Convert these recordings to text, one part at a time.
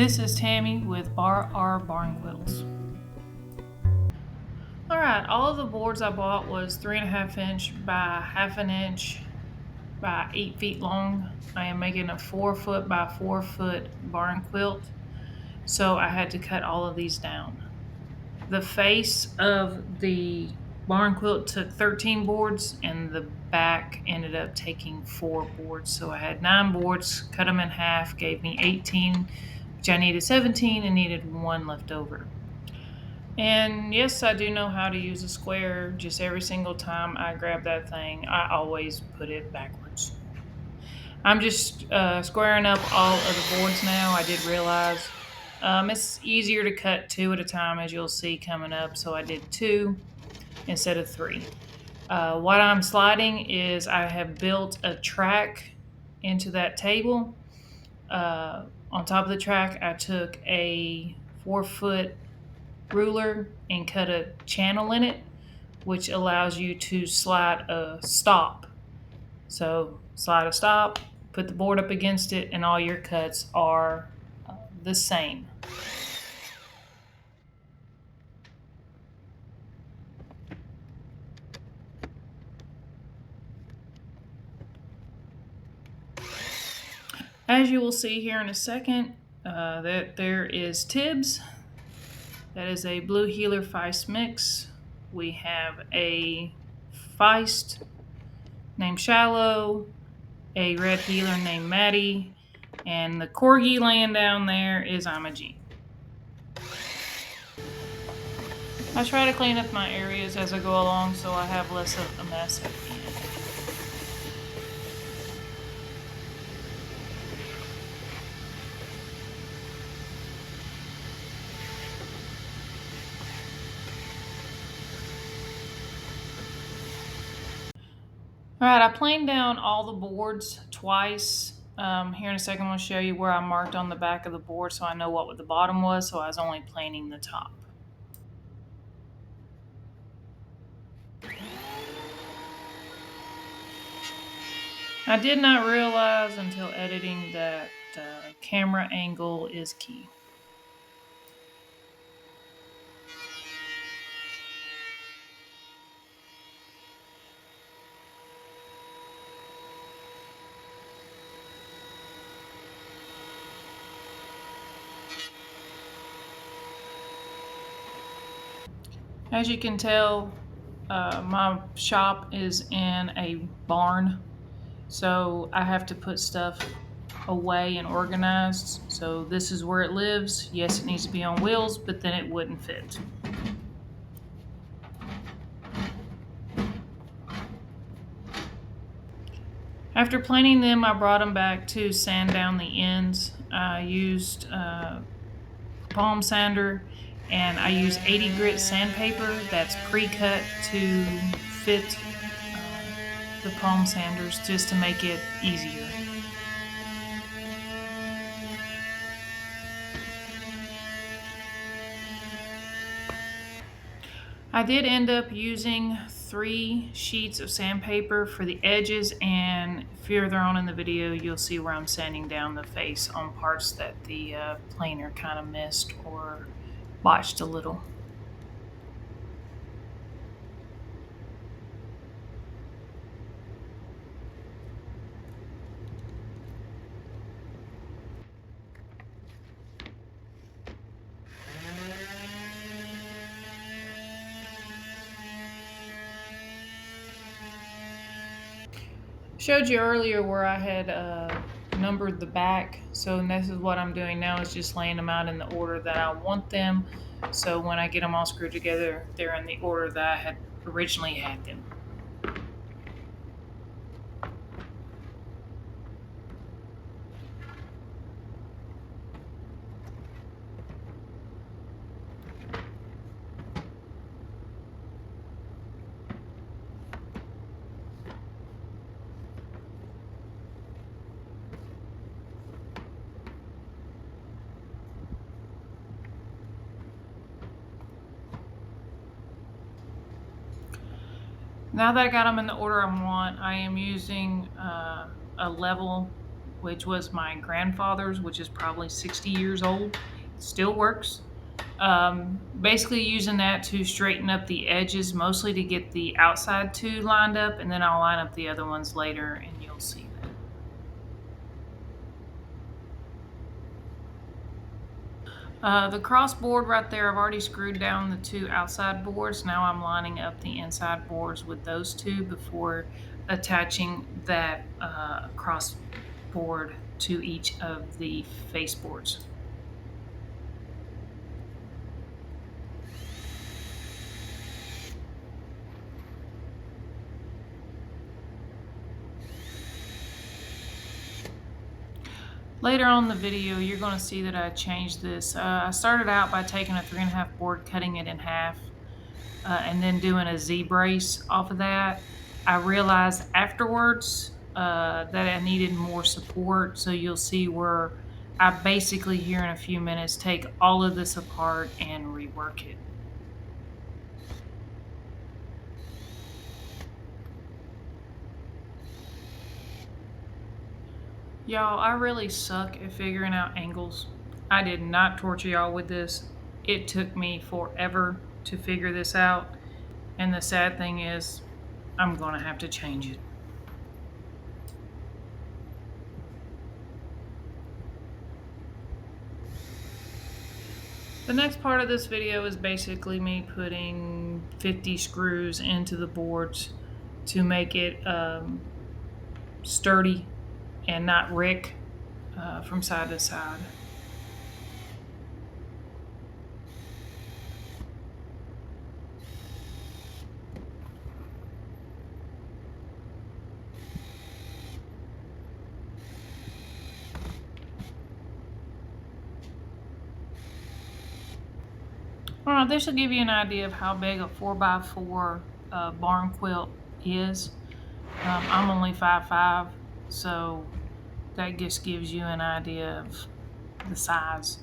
This is Tammy with Barn Quilts. Alright, all of the boards I bought was 3.5 inch by 1/2 inch by 8 feet long. I am making a 4 foot by 4 foot barn quilt, so I had to cut all of these down. The face of the barn quilt took 13 boards and the back ended up taking 4 boards. So I had 9 boards, cut them in half, gave me 18, which I needed 17 and needed 1 left over. And yes, I do know how to use a square. Just every single time I grab that thing, I always put it backwards. I'm just squaring up all of the boards now. I did realize it's easier to cut 2 at a time, as you'll see coming up, so I did 2 instead of 3. What I'm sliding is I have built a track into that table. On top of the track, I took a 4 foot ruler and cut a channel in it, which allows you to slide a stop. So slide a stop, put the board up against it, and all your cuts are the same. As you will see here in a second, that there is Tibbs. That is a blue heeler Feist mix. We have a Feist named Shallow, a red heeler named Maddie, and the corgi laying down there is Imogene. I try to clean up my areas as I go along so I have less of a mess at the end. Alright, I planed down all the boards twice. Here in a second, I'm going to show you where I marked on the back of the board so I know what the bottom was, so I was only planing the top. I did not realize until editing that camera angle is key. As you can tell, my shop is in a barn, so I have to put stuff away and organized. So this is where it lives. Yes, it needs to be on wheels, but then it wouldn't fit. After planing them, I brought them back to sand down the ends. I used palm sander, and I use 80 grit sandpaper that's pre-cut to fit the palm sanders just to make it easier. I did end up using 3 sheets of sandpaper for the edges, and further on in the video you'll see where I'm sanding down the face on parts that the planer kind of missed or botched a little. Showed you earlier where I had numbered the back, so this is what I'm doing now, is just laying them out in the order that I want them, so when I get them all screwed together they're in the order that I had originally had them. Now that I got them in the order I want, I am using a level which was my grandfather's, which is probably 60 years old. Still works. Basically using that to straighten up the edges, mostly to get the outside two lined up, and then I'll line up the other ones later and you'll see that. The cross board right there, I've already screwed down the two outside boards. Now I'm lining up the inside boards with those two before attaching that cross board to each of the face boards. Later on in the video, you're going to see that I changed this. I started out by taking a 3.5 board, cutting it in half, and then doing a Z brace off of that. I realized afterwards that I needed more support, so you'll see where I basically here in a few minutes take all of this apart and rework it. Y'all, I really suck at figuring out angles. I did not torture y'all with this. It took me forever to figure this out. And the sad thing is, I'm going to have to change it. The next part of this video is basically me putting 50 screws into the boards to make it sturdy and not rick from side to side. Alright, this will give you an idea of how big a 4x4 barn quilt is. I'm only 5'5", so that just gives you an idea of the size.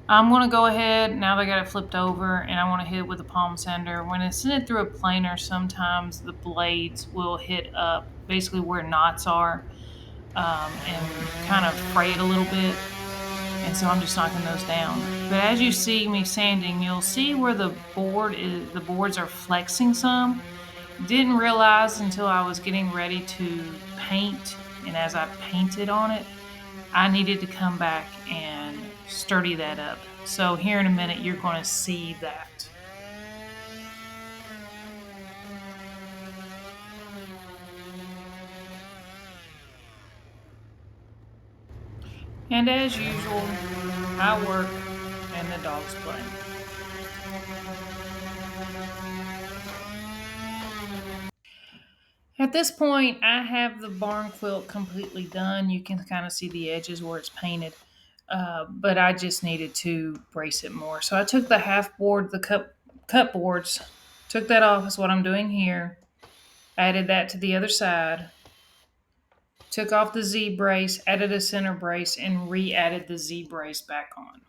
I'm going to go ahead, now that I got it flipped over, and I want to hit it with a palm sander. When I send it through a planer, sometimes the blades will hit up basically where knots are and kind of fray it a little bit. And so I'm just knocking those down. But as you see me sanding, you'll see where the boards are flexing some. Didn't realize until I was getting ready to paint, and as I painted on it, I needed to come back and sturdy that up. So here in a minute, you're going to see that. And as usual, I work and the dogs play. At this point, I have the barn quilt completely done. You can kind of see the edges where it's painted, but I just needed to brace it more. So I took the half board, the cut boards, took that off is what I'm doing here, added that to the other side, took off the Z brace, added a center brace, and re-added the Z brace back on.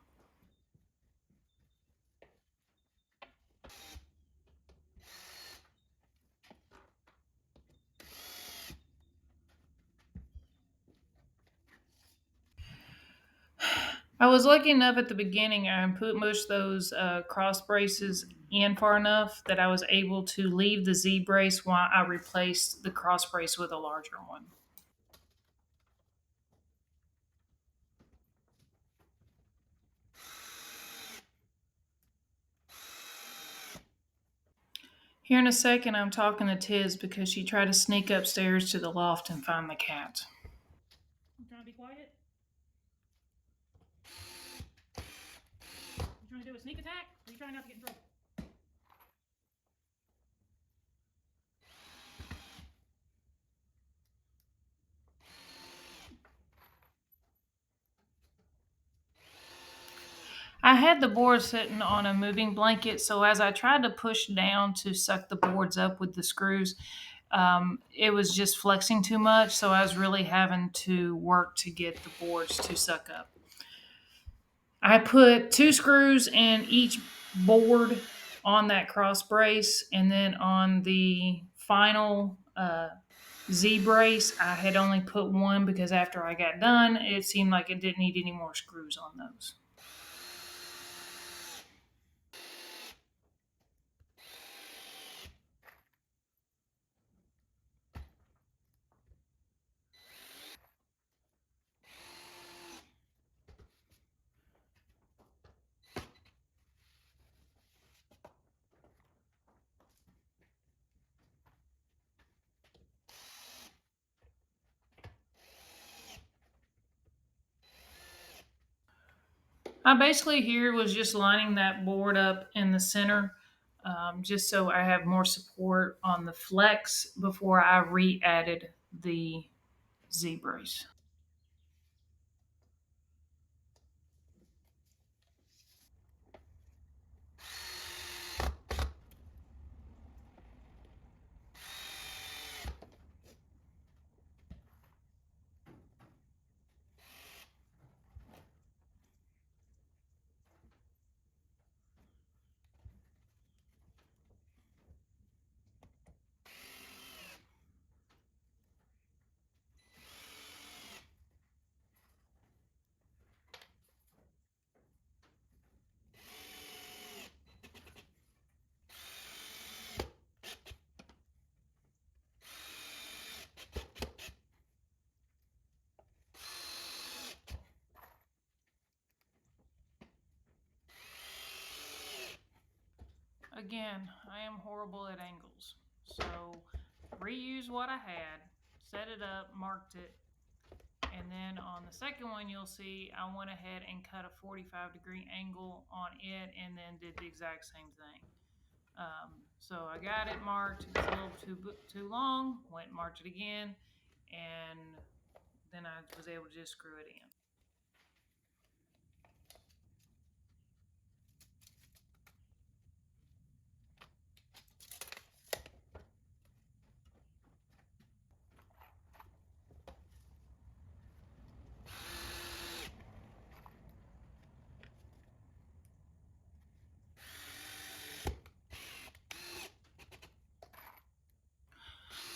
I was lucky enough at the beginning, I pushed those cross braces in far enough that I was able to leave the Z brace while I replaced the cross brace with a larger one. Here in a second, I'm talking to Tiz because she tried to sneak upstairs to the loft and find the cat. You trying to be quiet? You trying to do a sneak attack? Or are you trying not to get in trouble? I had the board sitting on a moving blanket, so as I tried to push down to suck the boards up with the screws, it was just flexing too much, so I was really having to work to get the boards to suck up. I put 2 screws in each board on that cross brace, and then on the final Z-brace, I had only put one because after I got done, it seemed like it didn't need any more screws on those. I basically here was just lining that board up in the center, just so I have more support on the flex before I re-added the Z-brace. Again, I am horrible at angles, so reuse what I had, set it up, marked it, and then on the second one you'll see I went ahead and cut a 45-degree angle on it and then did the exact same thing. So I got it marked, it's a little too long, went and marked it again, and then I was able to just screw it in.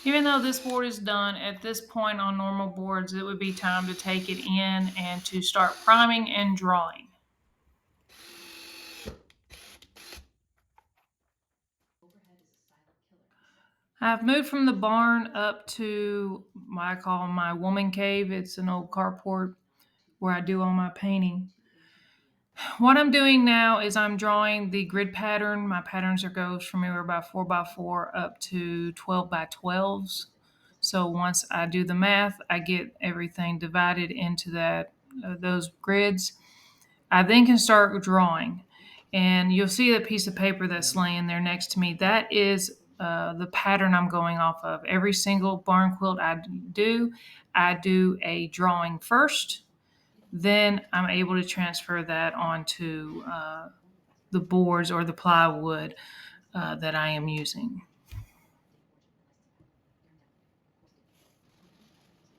Even though this board is done, at this point on normal boards, it would be time to take it in and to start priming and drawing. I've moved from the barn up to what I call my woman cave. It's an old carport where I do all my painting. What I'm doing now is I'm drawing the grid pattern. My patterns goes from anywhere by 4x4 up to 12x12s. So once I do the math, I get everything divided into those grids. I then can start drawing. And you'll see that piece of paper that's laying there next to me. That is the pattern I'm going off of. Every single barn quilt I do a drawing first. Then I'm able to transfer that onto the boards or the plywood that I am using.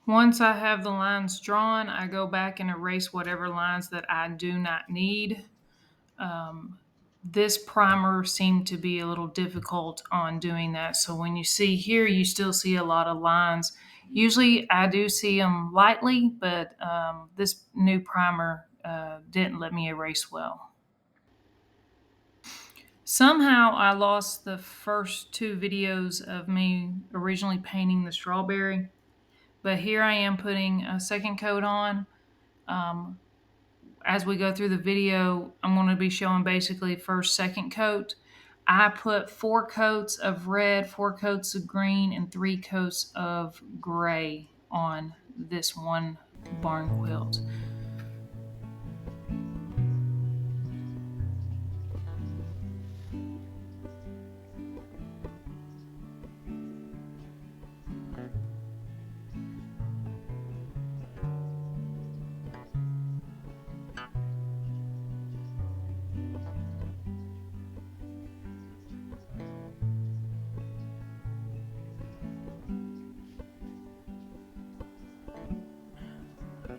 Once I have the lines drawn, I go back and erase whatever lines that I do not need. This primer seemed to be a little difficult on doing that. So when you see here, you still see a lot of lines. Usually I do see them lightly, but this new primer didn't let me erase well. Somehow I lost the first two videos of me originally painting the strawberry, but here I am putting a second coat on. As we go through the video, I'm going to be showing basically first, second coat. I put 4 coats of red, 4 coats of green, and 3 coats of gray on this one barn quilt.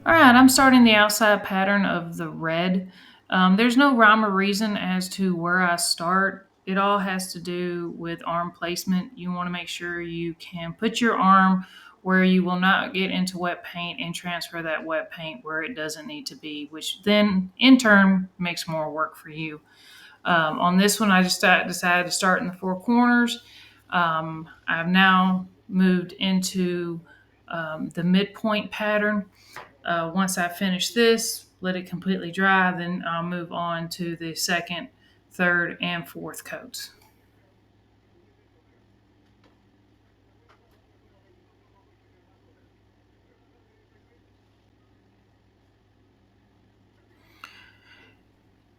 All right, I'm starting the outside pattern of the red. There's no rhyme or reason as to where I start. it all has to do with arm placement. You want to make sure you can put your arm where you will not get into wet paint and transfer that wet paint where it doesn't need to be, which then in turn makes more work for you. On this one, I just decided to start in the four corners. I've now moved into the midpoint pattern. Once I finish this, let it completely dry, then I'll move on to the second, third, and fourth coats.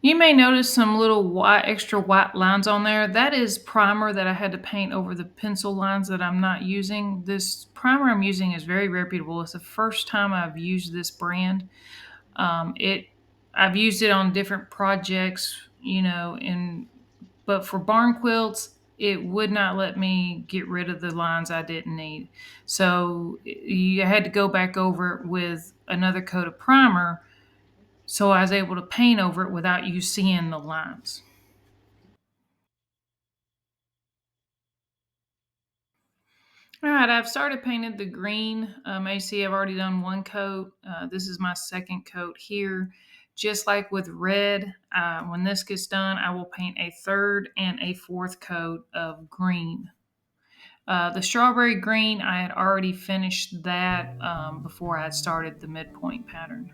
You may notice some little white, extra white lines on there. That is primer that I had to paint over the pencil lines that I'm not using. This primer I'm using is very reputable. It's the first time I've used this brand. It I've used it on different projects, but for barn quilts, it would not let me get rid of the lines I didn't need. So you had to go back over it with another coat of primer, so I was able to paint over it without you seeing the lines. All right, I've started painting the green. AC, I've already done one coat. This is my second coat here. Just like with red, when this gets done, I will paint a third and a fourth coat of green. The strawberry green, I had already finished that before I had started the midpoint pattern.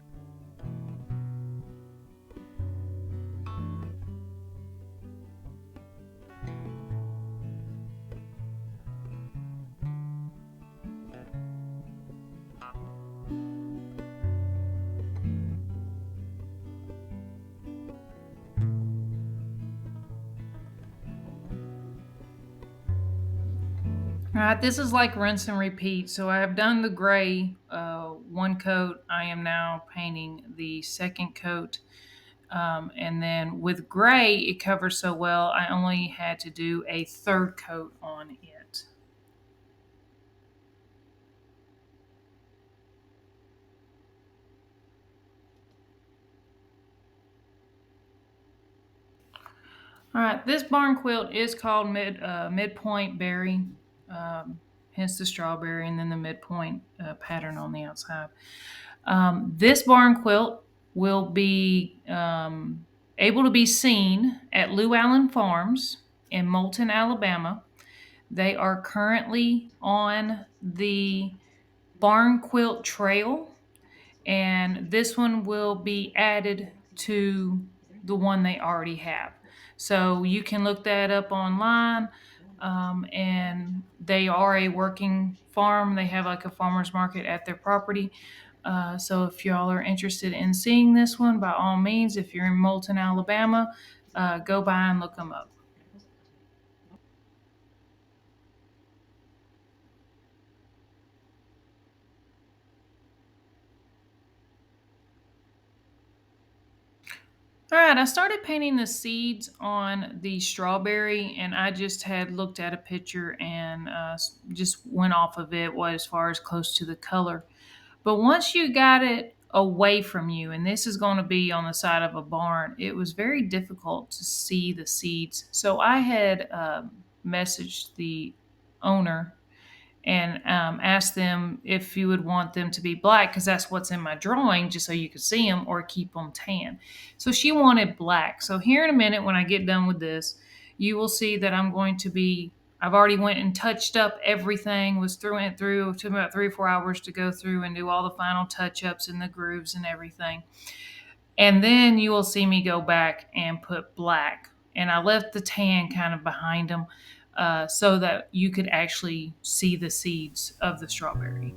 All right, this is like rinse and repeat. So I have done the gray one coat. I am now painting the second coat. And then with gray, it covers so well, I only had to do a third coat on it. All right, this barn quilt is called Midpoint Berry, hence the strawberry, and then the midpoint pattern on the outside. This barn quilt will be able to be seen at Lew Allen Farms in Moulton, Alabama. They are currently on the Barn Quilt Trail, and this one will be added to the one they already have. So you can look that up online, and they are a working farm. They have like a farmer's market at their property. So if y'all are interested in seeing this one, by all means, if you're in Moulton, Alabama, go by and look them up. All right, I started painting the seeds on the strawberry, and I just had looked at a picture and just went off of it as far as close to the color. But once you got it away from you, and this is going to be on the side of a barn, it was very difficult to see the seeds. So I had messaged the owner and asked them if you would want them to be black, because that's what's in my drawing, just so you could see them, or keep them tan. So she wanted black. So here in a minute, when I get done with this, you will see that I've already went and touched up everything, was through it through. It took about 3 or 4 hours to go through and do all the final touch-ups and the grooves and everything. And then you will see me go back and put black. And I left the tan kind of behind them, so that you could actually see the seeds of the strawberry.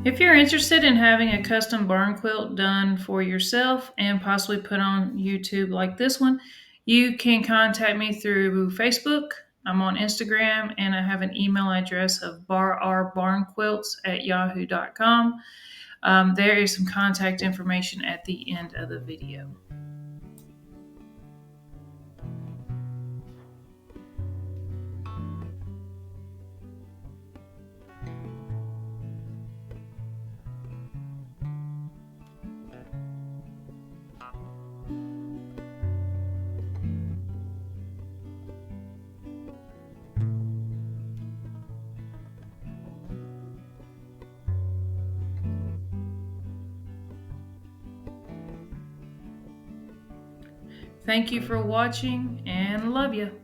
If you're interested in having a custom barn quilt done for yourself and possibly put on YouTube like this one, you can contact me through Facebook. I'm on Instagram and I have an email address of rbarnquilts@yahoo.com. There is some contact information at the end of the video. Thank you for watching and love you.